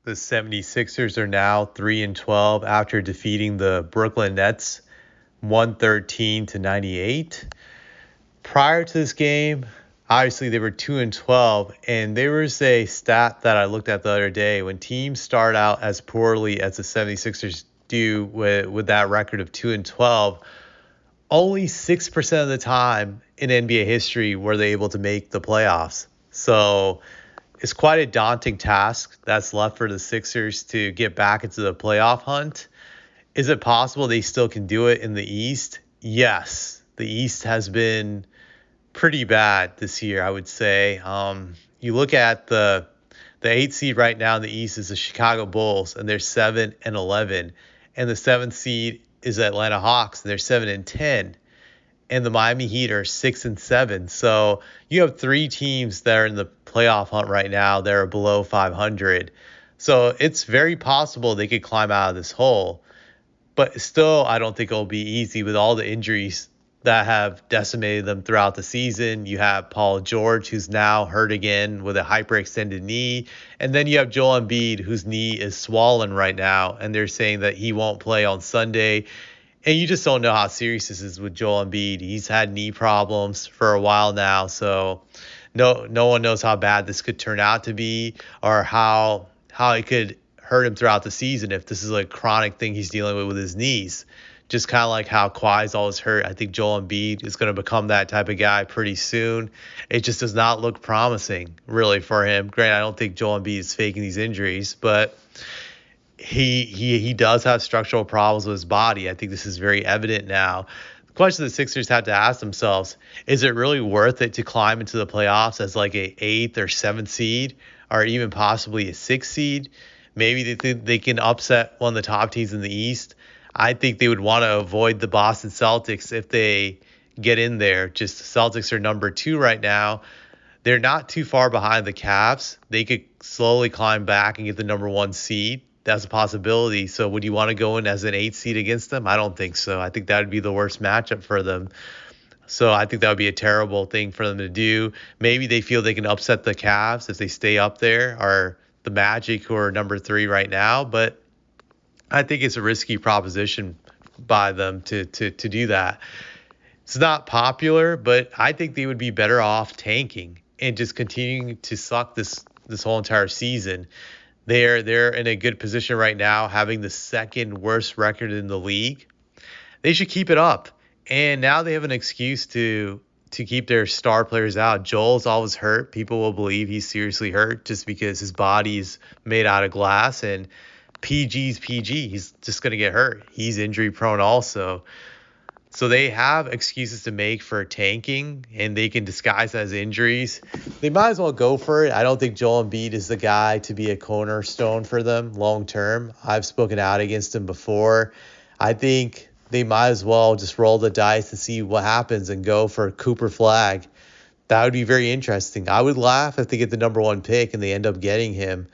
The 76ers are now 3-12 after defeating the Brooklyn Nets 113-98. Prior to this game, obviously they were 2-12, and there was a stat that I looked at the other day. When teams start out as poorly as the 76ers do with that record of 2-12, only 6% of the time in NBA history were they able to make the playoffs. So it's quite a daunting task that's left for the Sixers to get back into the playoff hunt. Is it possible they still can do it in the East? Yes. The East has been pretty bad this year, I would say. You look at the 8th seed right now in the East is the Chicago Bulls, and they're 7-11. And the 7th seed is Atlanta Hawks, and they're 7-10. And the Miami Heat are 6-7. So you have three teams that are in the playoff hunt right now that are below 500. So it's very possible they could climb out of this hole. But still, I don't think it'll be easy with all the injuries that have decimated them throughout the season. You have Paul George, who's now hurt again with a hyperextended knee. And then you have Joel Embiid, whose knee is swollen right now. And they're saying that he won't play on Sunday. And you just don't know how serious this is with Joel Embiid. He's had knee problems for a while now. So no one knows how bad this could turn out to be, or how it could hurt him throughout the season if this is a chronic thing he's dealing with his knees. Just kind of like how Kawhi's always hurt. I think Joel Embiid is going to become that type of guy pretty soon. It just does not look promising, really, for him. Granted, I don't think Joel Embiid is faking these injuries, but he does have structural problems with his body. I think this is very evident now. The question the Sixers have to ask themselves, is it really worth it to climb into the playoffs as like a 8th or 7th seed, or even possibly a 6th seed? Maybe they think they can upset one of the top teams in the East. I think they would want to avoid the Boston Celtics if they get in there. Just the Celtics are number 2 right now. They're not too far behind the Cavs. They could slowly climb back and get the number 1 seed. That's a possibility. So would you want to go in as an 8th seed against them? I don't think so. I think that would be the worst matchup for them. So I think that would be a terrible thing for them to do. Maybe they feel they can upset the Cavs if they stay up there, or the Magic, who are number 3 right now. But I think it's a risky proposition by them to do that. It's not popular, but I think they would be better off tanking and just continuing to suck this whole entire season. They're in a good position right now, having the 2nd worst record in the league. They should keep it up. And now they have an excuse to keep their star players out. Joel's always hurt. People will believe he's seriously hurt just because his body is made out of glass, and PG's PG. He's just going to get hurt. He's injury prone also. So they have excuses to make for tanking, and they can disguise as injuries. They might as well go for it. I don't think Joel Embiid is the guy to be a cornerstone for them long term. I've spoken out against him before. I think they might as well just roll the dice to see what happens and go for Cooper Flagg. That would be very interesting. I would laugh if they get the number 1 pick and they end up getting him.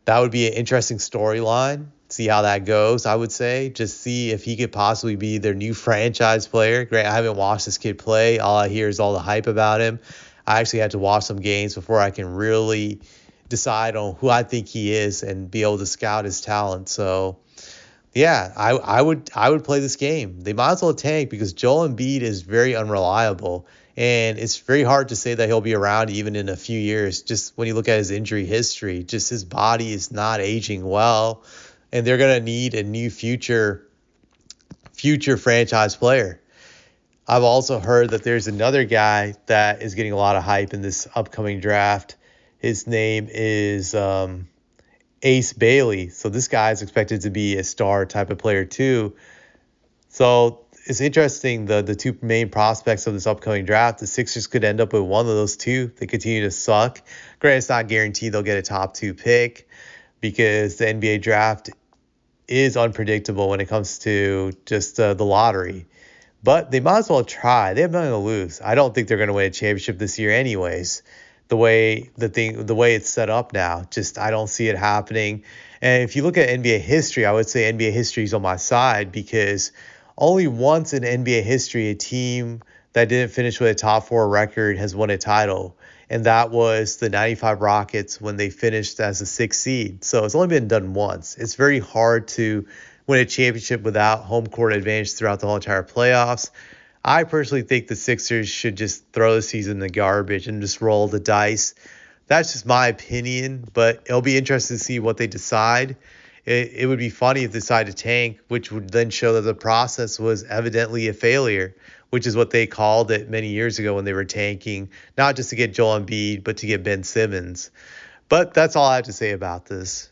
That would be an interesting storyline. See how that goes, I would say. Just see if he could possibly be their new franchise player. Great, I haven't watched this kid play. All I hear is all the hype about him. I actually had to watch some games before I can really decide on who I think he is and be able to scout his talent. So, yeah, I would play this game. They might as well tank because Joel Embiid is very unreliable. And it's very hard to say that he'll be around even in a few years. Just when you look at his injury history, just his body is not aging well. And they're going to need a new future franchise player. I've also heard that there's another guy that is getting a lot of hype in this upcoming draft. His name is Ace Bailey. So this guy is expected to be a star type of player too. So it's interesting, the 2 main prospects of this upcoming draft. The Sixers could end up with one of those 2. They continue to suck. Granted, it's not guaranteed they'll get a top 2 pick because the NBA draft is unpredictable when it comes to just the lottery. But they might as well try. They have nothing to lose. I don't think they're going to win a championship this year anyways. The way it's set up now, just I don't see it happening. And if you look at NBA history, I would say NBA history is on my side because only once in NBA history a team that didn't finish with a top 4 record has won a title. and that was the 95 Rockets when they finished as a 6th seed. So it's only been done once. It's very hard to win a championship without home court advantage throughout the whole entire playoffs. I personally think the Sixers should just throw the season in the garbage and just roll the dice. That's just my opinion, but it'll be interesting to see what they decide. It would be funny if they decide to tank, which would then show that the process was evidently a failure, which is what they called it many years ago when they were tanking, not just to get Joel Embiid, but to get Ben Simmons. But that's all I have to say about this.